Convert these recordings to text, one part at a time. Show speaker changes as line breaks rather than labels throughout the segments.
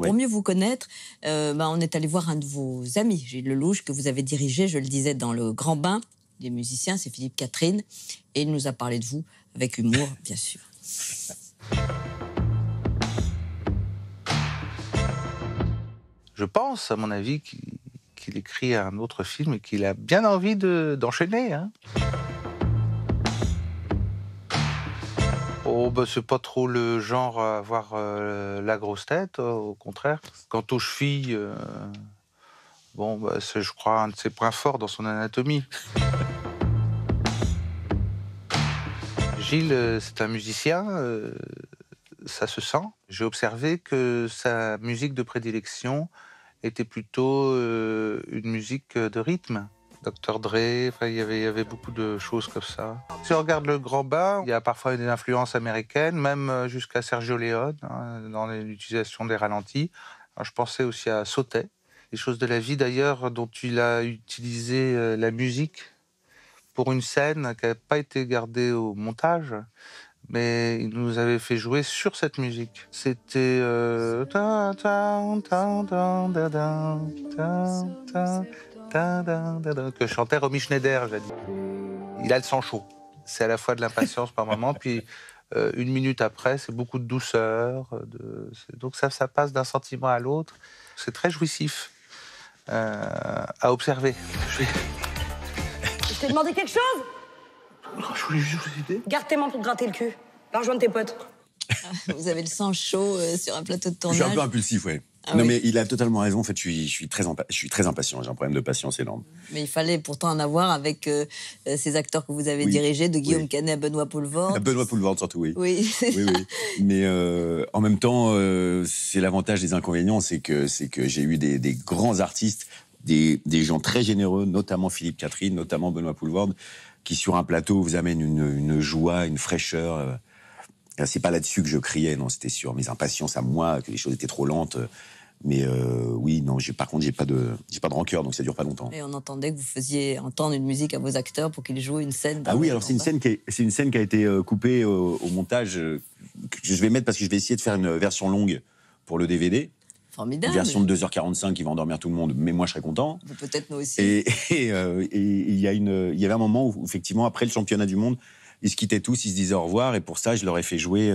Pour
Ouais.
mieux vous connaître, on est allé voir un de vos amis, Gilles Lelouch, que vous avez dirigé, je le disais, dans le Grand Bain des musiciens, c'est Philippe Catherine, et il nous a parlé de vous avec humour, bien sûr.
Je pense, à mon avis, qu'il écrit un autre film et qu'il a bien envie d'enchaîner. Hein. Oh, bah, c'est pas trop le genre à avoir la grosse tête, au contraire. Quant aux chevilles, c'est, je crois, un de ses points forts dans son anatomie. Gilles, c'est un musicien, ça se sent. J'ai observé que sa musique de prédilection était plutôt une musique de rythme. Dr. Dre, enfin, il y avait beaucoup de choses comme ça. Si on regarde le Grand Bain, il y a parfois des influences américaines, même jusqu'à Sergio Leone, hein, dans l'utilisation des ralentis. Alors, je pensais aussi à Sautet, des choses de la vie d'ailleurs, dont il a utilisé la musique pour une scène qui n'a pas été gardée au montage, mais il nous avait fait jouer sur cette musique. C'était que chantait Romy Schneider, j'ai dit. Il a le sang chaud. C'est à la fois de l'impatience par moment, puis une minute après, c'est beaucoup de douceur. Donc ça passe d'un sentiment à l'autre. C'est très jouissif à observer.
Je t'ai demandé quelque chose?
Je voulais juste vous aider.
Garde tes mains pour te gratter le cul. Va rejoindre tes potes.
Vous avez le sang chaud sur un plateau de
Je
tournage.
suis un peu impulsif, ouais.
Ah
non,
oui.
mais il a totalement raison. En fait, je suis très impatient. J'ai un problème de patience énorme.
Mais il fallait pourtant en avoir avec ces acteurs que vous avez dirigés, de Guillaume Canet à Benoît Poelvoorde.
Benoît Poelvoorde, surtout, oui.
Oui, c'est ça.
Mais en même temps, c'est l'avantage des inconvénients, c'est que j'ai eu des grands artistes, des gens très généreux, notamment Philippe Catherine, notamment Benoît Poelvoorde, qui sur un plateau vous amènent une joie, une fraîcheur. C'est pas là-dessus que je criais, non, c'était sur mes impatiences à moi, que les choses étaient trop lentes. Mais oui, non, par contre, j'ai pas de rancœur, donc ça dure pas longtemps.
Et on entendait que vous faisiez entendre une musique à vos acteurs pour qu'ils jouent une scène.
Ah oui, alors c'est une scène qui a été coupée au montage, que je vais mettre parce que je vais essayer de faire une version longue pour le DVD.
Formidable.
Une version de 2h45 qui va endormir tout le monde, mais moi je serais content.
Peut-être nous aussi.
Et il y avait un moment où, effectivement, après le championnat du monde, ils se quittaient tous, ils se disaient au revoir, et pour ça, je leur ai fait jouer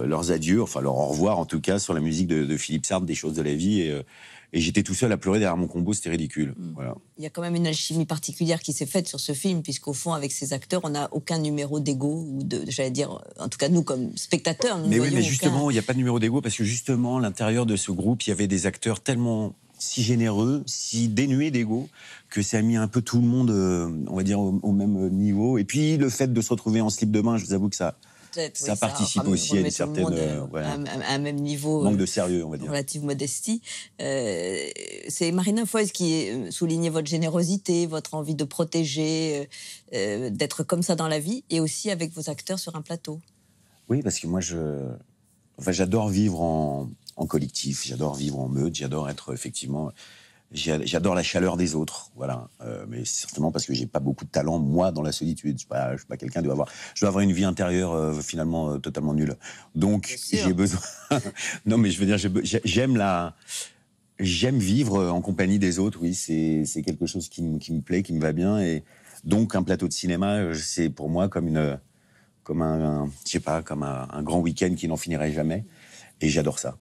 leurs adieux, enfin leur au revoir en tout cas, sur la musique de Philippe Sard, Des choses de la vie, et j'étais tout seul à pleurer derrière mon combo, c'était ridicule. Voilà.
Il y a quand même une alchimie particulière qui s'est faite sur ce film, puisqu'au fond, avec ces acteurs, on n'a aucun numéro d'ego, ou j'allais dire, en tout cas nous, comme spectateurs, nous
Mais oui, mais
voyons
justement,
aucun...
il n'y a pas de numéro d'ego, parce que justement, à l'intérieur de ce groupe, il y avait des acteurs tellement si généreux, si dénués d'ego, que ça a mis un peu tout le monde, on va dire, au même niveau. Et puis, le fait de se retrouver en slip de bain, je vous avoue que ça participe aussi à une certaine...
à un même niveau...
manque de sérieux, on va dire.
Relative modestie. C'est Marina Foïs qui soulignait votre générosité, votre envie de protéger, d'être comme ça dans la vie, et aussi avec vos acteurs sur un plateau.
Oui, parce que moi, j'adore vivre en collectif, j'adore vivre en meute, j'adore être effectivement... J'adore la chaleur des autres, voilà. Mais certainement parce que j'ai pas beaucoup de talent, moi, dans la solitude. Je suis pas quelqu'un je dois avoir une vie intérieure finalement totalement nulle. Donc j'ai besoin. Non, mais je veux dire, j'aime vivre en compagnie des autres. Oui, c'est quelque chose qui me plaît, qui me va bien. Et donc un plateau de cinéma, c'est pour moi comme un grand week-end qui n'en finirait jamais. Et j'adore ça.